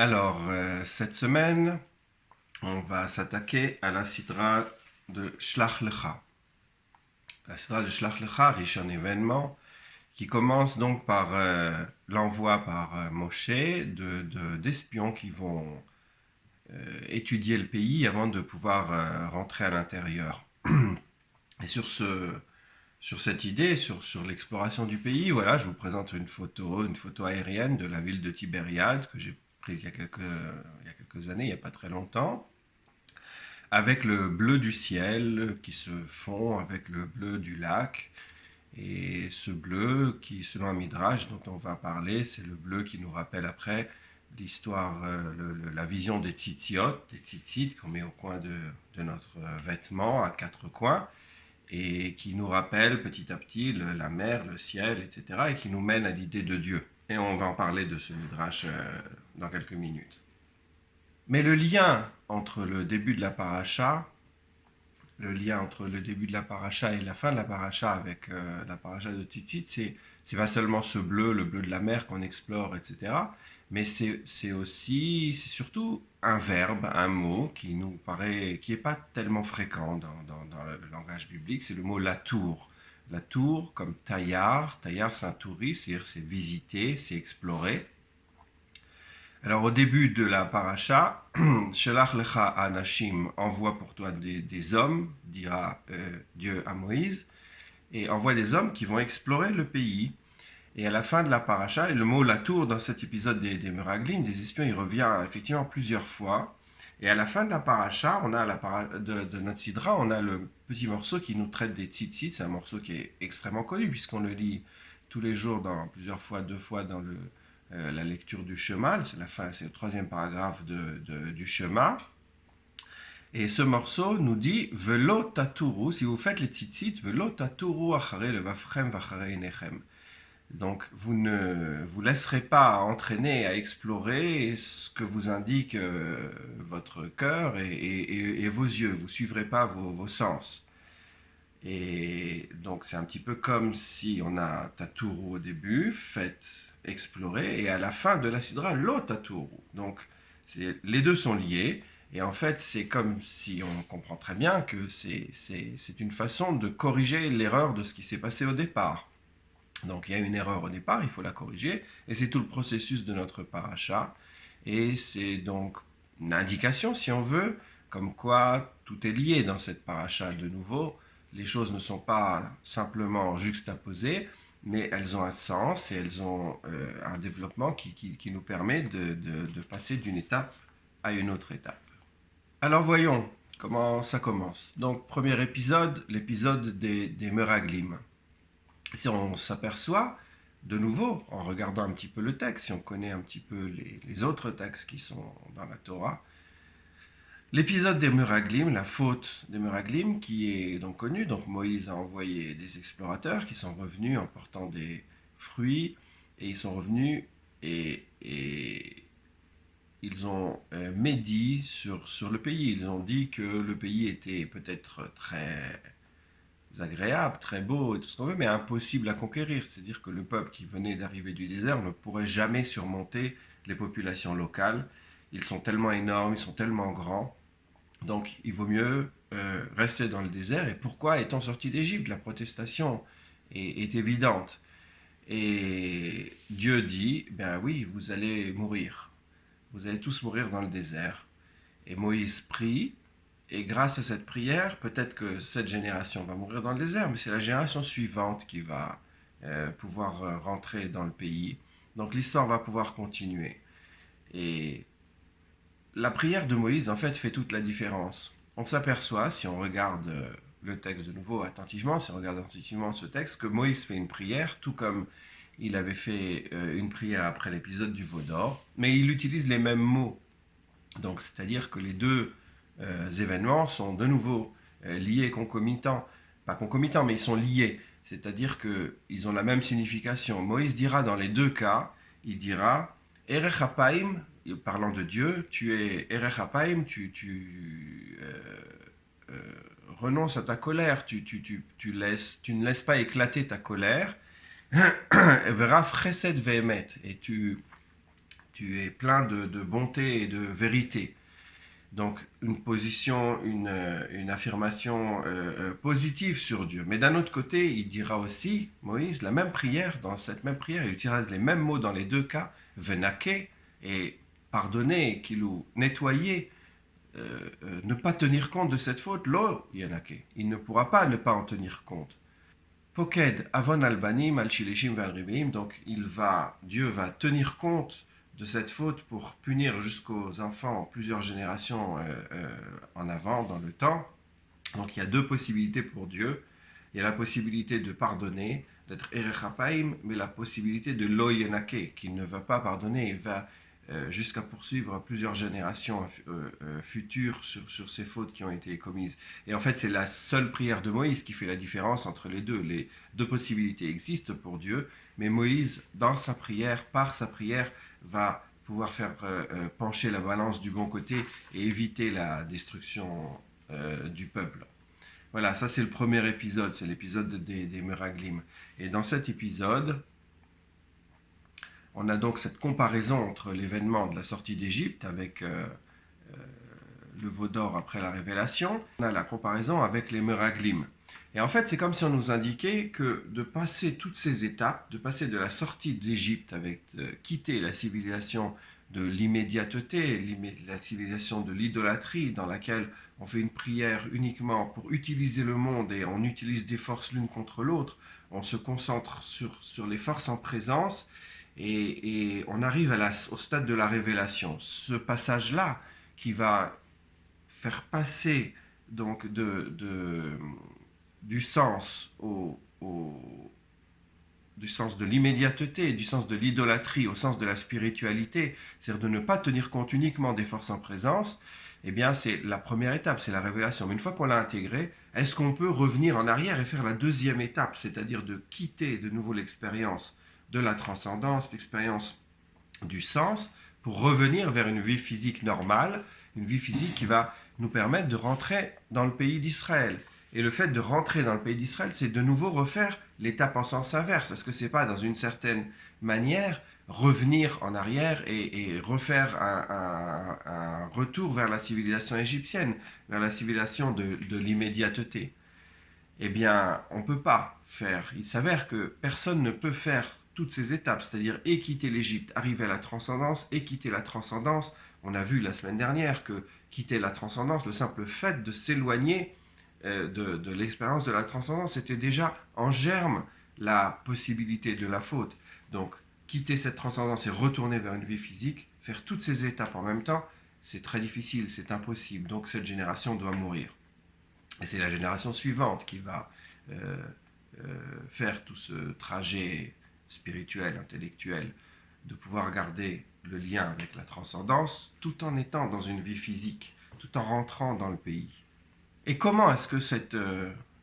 Alors, cette semaine, on va s'attaquer à la sidra de Shlach Lecha. La sidra de Shlach Lecha riche en événements qui commence donc par l'envoi par Moshe d'espions qui vont étudier le pays avant de pouvoir rentrer à l'intérieur. Et sur cette idée, sur l'exploration du pays, voilà, je vous présente une photo aérienne de la ville de Tibériade que j'ai prise il y a quelques années, il n'y a pas très longtemps, avec le bleu du ciel qui se fond avec le bleu du lac. Et ce bleu qui, selon un midrash dont on va parler, c'est le bleu qui nous rappelle après l'histoire, la vision des tzitzit qu'on met au coin de notre vêtement à quatre coins, et qui nous rappelle petit à petit la mer, le ciel, etc., et qui nous mène à l'idée de Dieu. Et on va en parler de ce midrash dans quelques minutes. Mais le lien entre le début de la paracha, et la fin de la paracha avec la paracha de Tzitzit, c'est pas seulement ce bleu, le bleu de la mer qu'on explore, etc., mais c'est surtout un verbe, un mot qui nous paraît, qui n'est pas tellement fréquent dans le langage biblique, c'est le mot latour. Latour comme taillard c'est un touriste, c'est-à-dire c'est visiter, c'est explorer. Alors au début de la paracha, Shelach lecha anashim, envoie pour toi des hommes, dira Dieu à Moïse, et envoie des hommes qui vont explorer le pays. Et à la fin de la paracha, et le mot latour dans cet épisode des Meraglim, des espions, il revient effectivement plusieurs fois. Et à la fin de la paracha, on a de notre sidra, on a le petit morceau qui nous traite des tzitzit. C'est un morceau qui est extrêmement connu puisqu'on le lit tous les jours, plusieurs fois, deux fois dans la lecture du Shema. C'est le troisième paragraphe du Shema. Et ce morceau nous dit Velo taturu, si vous faites les tzitzit, Velo taturu achare levavchem vachare enechem. Donc, vous ne vous laisserez pas entraîner à explorer ce que vous indique votre cœur et vos yeux. Vous ne suivrez pas vos sens. Et donc, c'est un petit peu comme si on a Taturu au début, faites explorer, et à la fin de la sidra, lo Taturu. Donc, les deux sont liés. Et en fait, c'est comme si on comprend très bien que c'est une façon de corriger l'erreur de ce qui s'est passé au départ. Donc il y a une erreur au départ, il faut la corriger, et c'est tout le processus de notre paracha. Et c'est donc une indication, si on veut, comme quoi tout est lié dans cette paracha. De nouveau, les choses ne sont pas simplement juxtaposées, mais elles ont un sens et elles ont un développement qui nous permet de passer d'une étape à une autre étape. Alors voyons comment ça commence. Donc premier épisode, l'épisode des Meraglim. Si on s'aperçoit, de nouveau, en regardant un petit peu le texte, si on connaît un petit peu les autres textes qui sont dans la Torah, l'épisode des Meraglim, la faute des Meraglim, qui est donc connue, donc Moïse a envoyé des explorateurs qui sont revenus en portant des fruits, et ils sont revenus et ils ont médit sur le pays. Ils ont dit que le pays était peut-être très agréable, très beau et tout ce qu'on veut, mais impossible à conquérir. C'est-à-dire que le peuple qui venait d'arriver du désert ne pourrait jamais surmonter les populations locales. Ils sont tellement énormes, ils sont tellement grands. Donc il vaut mieux rester dans le désert. Et pourquoi est-on sorti d'Égypte? La protestation est évidente. Et Dieu dit, ben oui, vous allez mourir. Vous allez tous mourir dans le désert. Et Moïse prie. Et grâce à cette prière, peut-être que cette génération va mourir dans le désert, mais c'est la génération suivante qui va pouvoir rentrer dans le pays. Donc l'histoire va pouvoir continuer. Et la prière de Moïse, en fait, fait toute la différence. On s'aperçoit, si on regarde le texte de nouveau attentivement, si on regarde attentivement ce texte, que Moïse fait une prière, tout comme il avait fait une prière après l'épisode du veau d'or, mais il utilise les mêmes mots. Donc, c'est-à-dire que les deux événements sont de nouveau liés concomitants. Pas concomitants, mais ils sont liés. C'est-à-dire qu'ils ont la même signification. Moïse dira dans les deux cas, il dira Erech Hapaim, parlant de Dieu, tu es Erech Hapaim, tu renonces à ta colère, tu ne laisses pas éclater ta colère. Veraf Chesed Vehemet, et tu tu es plein de bonté et de vérité. Donc une position, une affirmation positive sur Dieu. Mais d'un autre côté, il dira aussi, Moïse, la même prière, dans cette même prière, il utilise les mêmes mots dans les deux cas, venake, et pardonner, kilou, nettoyer, ne pas tenir compte de cette faute, lo yanake. Il ne pourra pas ne pas en tenir compte. Poked avon albanim al shileshim val donc Dieu va tenir compte de cette faute pour punir jusqu'aux enfants plusieurs générations en avant dans le temps. Donc il y a deux possibilités pour Dieu. Il y a la possibilité de pardonner, d'être erechapaim, mais la possibilité de lo yenake, qu'il ne va pas pardonner et va jusqu'à poursuivre plusieurs générations futures sur ces fautes qui ont été commises. Et en fait, c'est la seule prière de Moïse qui fait la différence entre les deux. Les deux possibilités existent pour Dieu, mais Moïse, dans sa prière, par sa prière, va pouvoir faire pencher la balance du bon côté et éviter la destruction du peuple. Voilà, ça c'est le premier épisode, c'est l'épisode des Meraglim. Et dans cet épisode, on a donc cette comparaison entre l'événement de la sortie d'Égypte avec le veau d'or après la révélation. On a la comparaison avec les Meraglim. Et en fait, c'est comme si on nous indiquait que de passer toutes ces étapes, de passer de la sortie d'Égypte avec quitter la civilisation de l'immédiateté, la civilisation de l'idolâtrie dans laquelle on fait une prière uniquement pour utiliser le monde et on utilise des forces l'une contre l'autre, on se concentre sur les forces en présence et on arrive au stade de la révélation. Ce passage-là qui va faire passer donc du sens du sens de l'immédiateté, du sens de l'idolâtrie au sens de la spiritualité, c'est-à-dire de ne pas tenir compte uniquement des forces en présence, eh bien c'est la première étape, c'est la révélation. Mais une fois qu'on l'a intégrée, est-ce qu'on peut revenir en arrière et faire la deuxième étape, c'est-à-dire de quitter de nouveau l'expérience de la transcendance, l'expérience du sens, pour revenir vers une vie physique normale, une vie physique qui va nous permettre de rentrer dans le pays d'Israël. Et le fait de rentrer dans le pays d'Israël, c'est de nouveau refaire l'étape en sens inverse. Est-ce que c'est pas, dans une certaine manière, revenir en arrière et refaire un retour vers la civilisation égyptienne, vers la civilisation de l'immédiateté? Eh bien, on ne peut pas faire. Il s'avère que personne ne peut faire toutes ces étapes, c'est-à-dire et quitter l'Égypte, arriver à la transcendance, et quitter la transcendance. On a vu la semaine dernière que quitter la transcendance, le simple fait de s'éloigner de l'expérience de la transcendance, c'était déjà en germe la possibilité de la faute. Donc, quitter cette transcendance et retourner vers une vie physique, faire toutes ces étapes en même temps, c'est très difficile, c'est impossible. Donc, cette génération doit mourir. Et c'est la génération suivante qui va faire tout ce trajet spirituel, intellectuel, de pouvoir garder le lien avec la transcendance tout en étant dans une vie physique, tout en rentrant dans le pays. Et comment est-ce que cette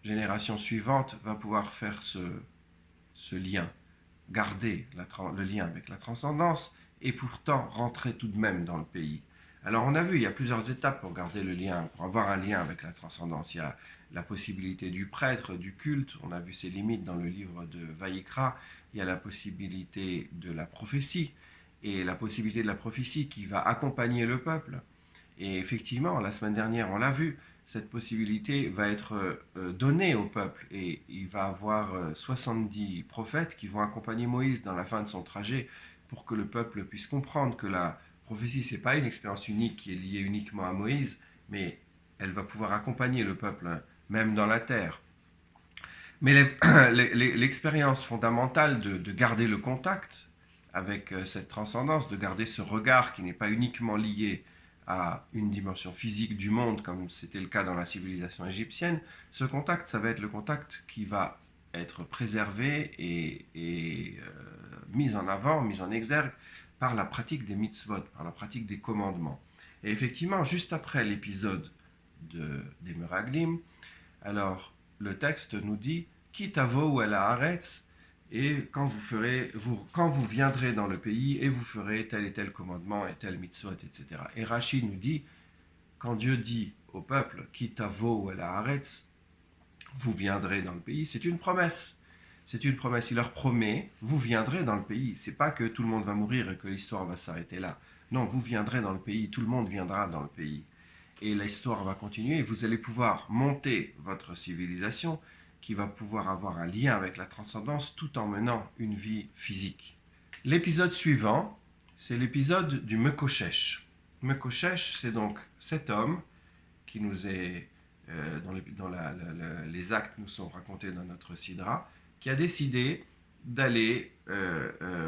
génération suivante va pouvoir faire ce lien, garder le lien avec la transcendance et pourtant rentrer tout de même dans le pays? Alors on a vu, il y a plusieurs étapes pour garder le lien, pour avoir un lien avec la transcendance. Il y a la possibilité du prêtre, du culte, on a vu ses limites dans le livre de Vaïkra. Il y a la possibilité de la prophétie, et la possibilité de la prophétie qui va accompagner le peuple. Et effectivement, la semaine dernière, on l'a vu, cette possibilité va être donnée au peuple, et il va avoir 70 prophètes qui vont accompagner Moïse dans la fin de son trajet pour que le peuple puisse comprendre que la prophétie, ce n'est pas une expérience unique qui est liée uniquement à Moïse, mais elle va pouvoir accompagner le peuple, même dans la terre. Mais l'expérience fondamentale de garder le contact avec cette transcendance, de garder ce regard qui n'est pas uniquement lié à une dimension physique du monde, comme c'était le cas dans la civilisation égyptienne, ce contact, ça va être le contact qui va être préservé et mis en avant, mis en exergue par la pratique des mitzvot, par la pratique des commandements. Et effectivement, juste après l'épisode des Meraglim, alors le texte nous dit « Kitavo ou el haaretz » et quand vous viendrez dans le pays et vous ferez tel et tel commandement et tel mitzvot, etc. Et Rashi nous dit, quand Dieu dit au peuple « Kitavo ou el haaretz », vous viendrez dans le pays, c'est une promesse. C'est une promesse. Il leur promet, vous viendrez dans le pays. C'est pas que tout le monde va mourir et que l'histoire va s'arrêter là. Non, vous viendrez dans le pays. Tout le monde viendra dans le pays. Et l'histoire va continuer. Et vous allez pouvoir monter votre civilisation qui va pouvoir avoir un lien avec la transcendance tout en menant une vie physique. L'épisode suivant, c'est l'épisode du Mekoshesh. Mekoshesh, c'est donc cet homme qui nous est, les actes nous sont racontés dans notre Sidra, qui a décidé d'aller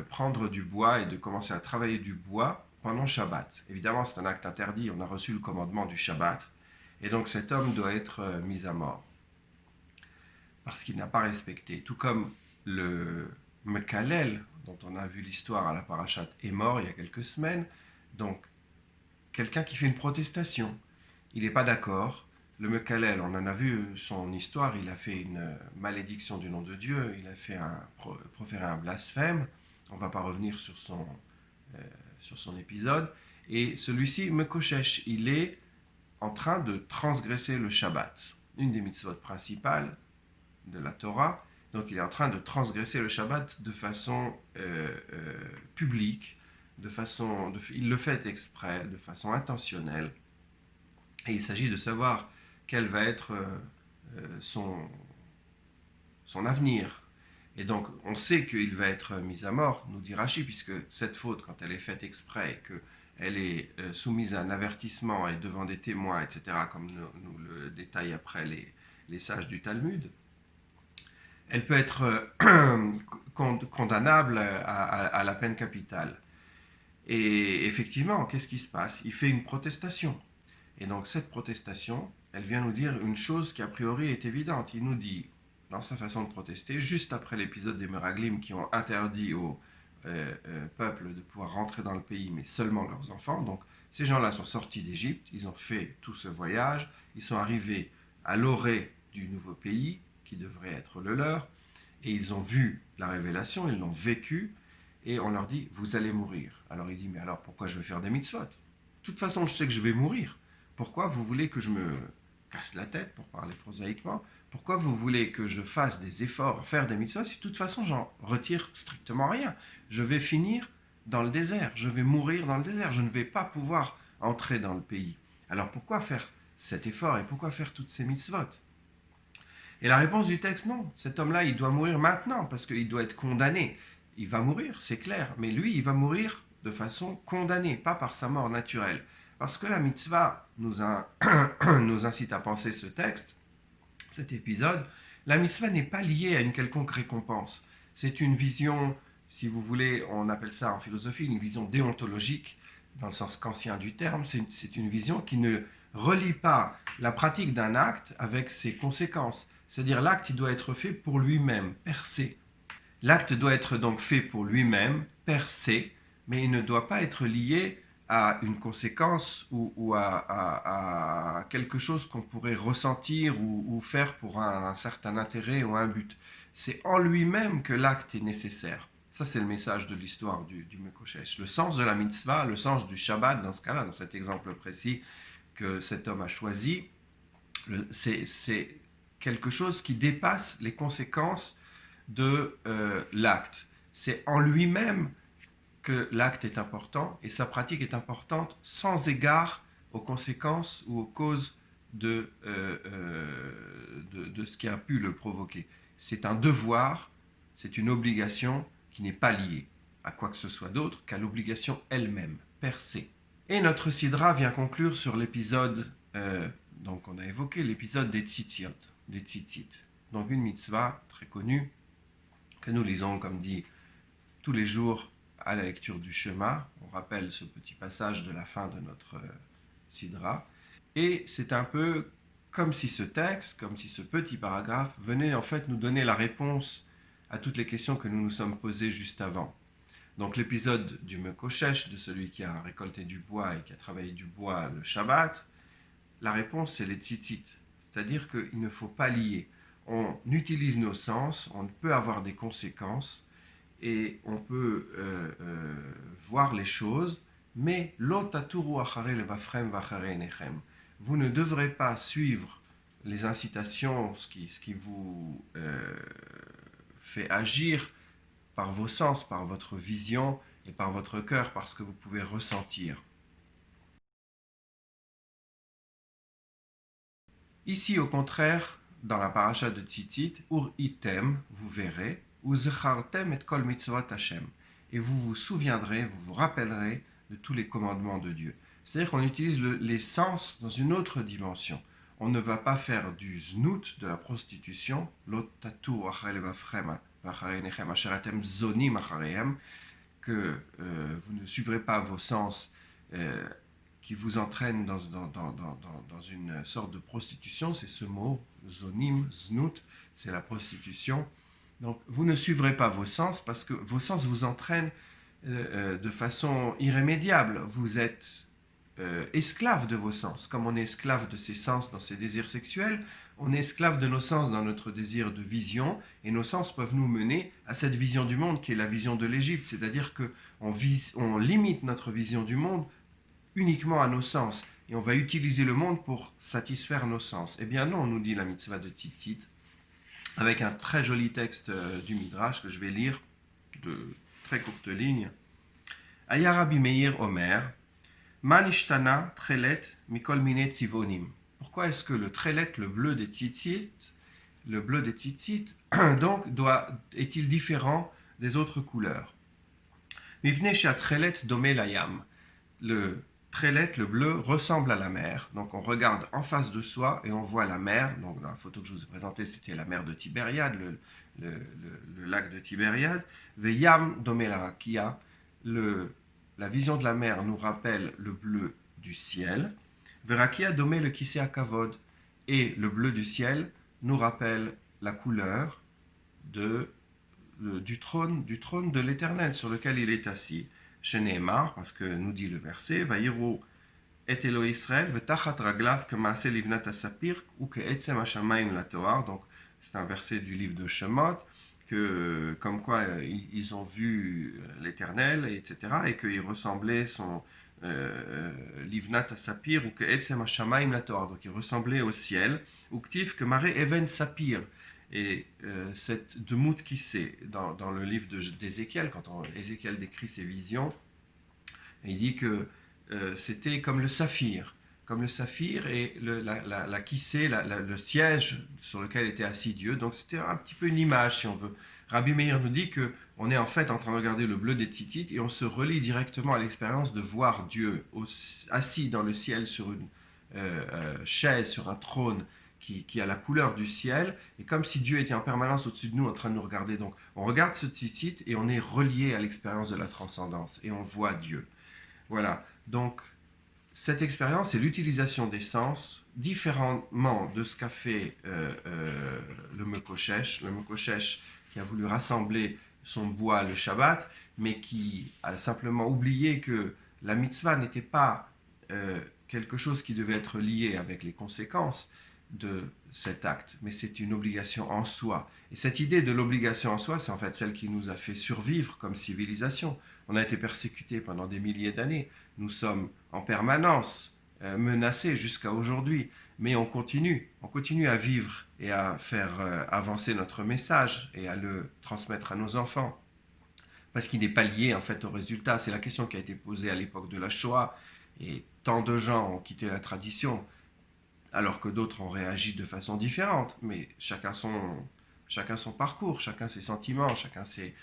prendre du bois et de commencer à travailler du bois pendant Shabbat. Évidemment, c'est un acte interdit, on a reçu le commandement du Shabbat, et donc cet homme doit être mis à mort, parce qu'il n'a pas respecté. Tout comme le Mekalel, dont on a vu l'histoire à la Parashat, est mort il y a quelques semaines, donc quelqu'un qui fait une protestation, il n'est pas d'accord. Le Mekalel, on en a vu son histoire, il a fait une malédiction du nom de Dieu, il a fait proféré un blasphème, on ne va pas revenir sur son épisode, et celui-ci, Mekoshesh, il est en train de transgresser le Shabbat, une des mitzvot principales de la Torah, donc il est en train de transgresser le Shabbat de façon publique, il le fait exprès, de façon intentionnelle, et il s'agit de savoir quel va être son avenir. Et donc, on sait qu'il va être mis à mort, nous dit Rashi, puisque cette faute, quand elle est faite exprès, qu'elle est soumise à un avertissement et devant des témoins, etc., comme nous le détaillent après les sages du Talmud, elle peut être condamnable à la peine capitale. Et effectivement, qu'est-ce qui se passe? Il fait une protestation. Et donc cette protestation, elle vient nous dire une chose qui a priori est évidente. Il nous dit, dans sa façon de protester, juste après l'épisode des Meraglim qui ont interdit au peuple de pouvoir rentrer dans le pays, mais seulement leurs enfants. Donc ces gens-là sont sortis d'Égypte, ils ont fait tout ce voyage, ils sont arrivés à l'orée du nouveau pays, qui devrait être le leur, et ils ont vu la révélation, ils l'ont vécu, et on leur dit, vous allez mourir. Alors il dit, mais alors pourquoi je vais faire des mitzvot? De toute façon, je sais que je vais mourir. Pourquoi vous voulez que je me casse la tête, pour parler prosaïquement? Pourquoi vous voulez que je fasse des efforts à faire des mitzvot si de toute façon j'en retire strictement rien? Je vais finir dans le désert, je vais mourir dans le désert, je ne vais pas pouvoir entrer dans le pays. Alors pourquoi faire cet effort et pourquoi faire toutes ces mitzvot? Et la réponse du texte, non. Cet homme-là, il doit mourir maintenant parce qu'il doit être condamné. Il va mourir, c'est clair, mais lui, il va mourir de façon condamnée, pas par sa mort naturelle. Parce que la mitzvah nous incite à penser ce texte, cet épisode, la mitzvah n'est pas liée à une quelconque récompense. C'est une vision, si vous voulez, on appelle ça en philosophie, une vision déontologique, dans le sens kantien du terme. C'est une vision qui ne relie pas la pratique d'un acte avec ses conséquences. C'est-à-dire l'acte, il doit être fait pour lui-même, per se. L'acte doit être donc fait pour lui-même, per se, mais il ne doit pas être lié à une conséquence ou à quelque chose qu'on pourrait ressentir ou faire pour un certain intérêt ou un but. C'est en lui-même que l'acte est nécessaire. Ça, c'est le message de l'histoire du Mekoshesh. Le sens de la mitzvah, le sens du Shabbat, dans ce cas-là, dans cet exemple précis que cet homme a choisi, c'est quelque chose qui dépasse les conséquences de l'acte. C'est en lui-même que l'acte est important et sa pratique est importante sans égard aux conséquences ou aux causes de ce qui a pu le provoquer. C'est un devoir, c'est une obligation qui n'est pas liée à quoi que ce soit d'autre qu'à l'obligation elle-même, per se. Et notre Sidra vient conclure sur l'épisode, donc on a évoqué l'épisode des tzitziot, des tzitzit. Donc une mitzvah très connue que nous lisons, comme dit, tous les jours à la lecture du Shema. On rappelle ce petit passage de la fin de notre Sidra. Et c'est un peu comme si ce texte, comme si ce petit paragraphe venait en fait nous donner la réponse à toutes les questions que nous nous sommes posées juste avant. Donc l'épisode du Mekoshesh, de celui qui a récolté du bois et qui a travaillé du bois le Shabbat, la réponse c'est les tzitzit. C'est-à-dire qu'il ne faut pas lier. On utilise nos sens, on peut avoir des conséquences, et on peut voir les choses, mais vous ne devrez pas suivre les incitations, ce qui vous fait agir par vos sens, par votre vision et par votre cœur, par ce que vous pouvez ressentir. Ici, au contraire, dans la paracha de Tzitzit, Ur item, vous verrez, Uzechartem et kol mitzvot Hashem. Et vous vous souviendrez, vous vous rappellerez de tous les commandements de Dieu. C'est-à-dire qu'on utilise les sens dans une autre dimension. On ne va pas faire du znout, de la prostitution, que vous ne suivrez pas vos sens qui vous entraînent dans une sorte de prostitution. C'est ce mot, zonim, znout, c'est la prostitution. Donc vous ne suivrez pas vos sens parce que vos sens vous entraînent de façon irrémédiable. Vous êtes esclave de vos sens. Comme on est esclave de ses sens dans ses désirs sexuels, on est esclave de nos sens dans notre désir de vision, et nos sens peuvent nous mener à cette vision du monde qui est la vision de l'Égypte, c'est-à-dire qu'on limite notre vision du monde uniquement à nos sens, et on va utiliser le monde pour satisfaire nos sens. Eh bien non, nous dit la mitzvah de Tzitzit, avec un très joli texte du Midrash que je vais lire, de très courte ligne. Aya Rabbi Meir Omer, Manishtana trelet mikol mine tzivonim. Pourquoi est-ce que le trelet, le bleu des tzitzit, donc est-il différent des autres couleurs? Mivne sha trelet domé layam. Le trelet, le bleu, ressemble à la mer. Donc on regarde en face de soi et on voit la mer. Donc dans la photo que je vous ai présentée, c'était la mer de Tibériade, le lac de Tibériade. Veyam domé la rakia. La vision de la mer nous rappelle le bleu du ciel. Verakia domé le kisé akavod. Et le bleu du ciel nous rappelle la couleur du trône de l'Éternel sur lequel il est assis. Chez Nehemar, parce que nous dit le verset, Vayiru et Elo Israël, vetachat raglav que maase livnat asapir ou que etzem hashamayim la Torah. Donc c'est un verset du livre de Shemot, comme quoi ils ont vu l'Éternel, etc., et qu'il ressemblait son livnat asapir ou que etzem hashamayim la Torah. Donc il ressemblait au ciel. Ou ktif que maré even sapir. Et cette Demout qui sait, dans le livre d'Ézéchiel, quand Ézéchiel décrit ses visions, il dit que c'était comme le saphir et la kissé, le siège sur lequel était assis Dieu. Donc c'était un petit peu une image, si on veut. Rabbi Meir nous dit qu'on est en fait en train de regarder le bleu des tzitzit et on se relie directement à l'expérience de voir Dieu assis dans le ciel sur une chaise, sur un trône, qui a la couleur du ciel, et comme si Dieu était en permanence au-dessus de nous, en train de nous regarder. Donc, on regarde ce tzitzit et on est relié à l'expérience de la transcendance, et on voit Dieu. Voilà. Donc, cette expérience et l'utilisation des sens, différemment de ce qu'a fait le Mekoshesh qui a voulu rassembler son bois le Shabbat, mais qui a simplement oublié que la mitzvah n'était pas quelque chose qui devait être lié avec les conséquences de cet acte, mais c'est une obligation en soi. Et cette idée de l'obligation en soi, c'est en fait celle qui nous a fait survivre comme civilisation. On a été persécutés pendant des milliers d'années. Nous sommes en permanence menacés jusqu'à aujourd'hui, mais on continue à vivre et à faire avancer notre message et à le transmettre à nos enfants. Parce qu'il n'est pas lié en fait au résultat. C'est la question qui a été posée à l'époque de la Shoah, et tant de gens ont quitté la tradition alors que d'autres ont réagi de façon différente, mais chacun son parcours, chacun ses sentiments, chacun ses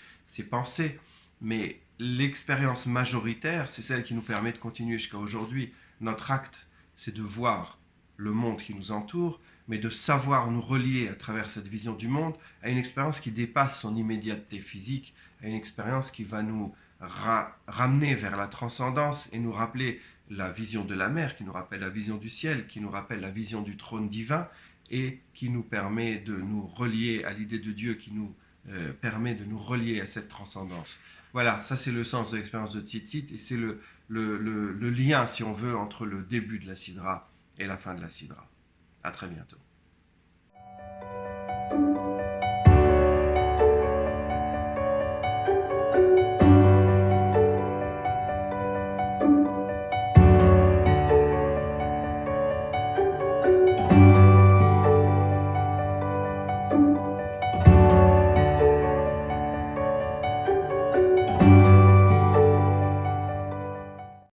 pensées. Mais l'expérience majoritaire, c'est celle qui nous permet de continuer jusqu'à aujourd'hui. Notre acte, c'est de voir le monde qui nous entoure, mais de savoir nous relier à travers cette vision du monde à une expérience qui dépasse son immédiateté physique, à une expérience qui va nous ramener vers la transcendance et nous rappeler la vision de la mer, qui nous rappelle la vision du ciel, qui nous rappelle la vision du trône divin et qui nous permet de nous relier à l'idée de Dieu, qui nous permet de nous relier à cette transcendance. Voilà, ça c'est le sens de l'expérience de Tzitzit et c'est le lien, si on veut, entre le début de la Sidra et la fin de la Sidra. À très bientôt.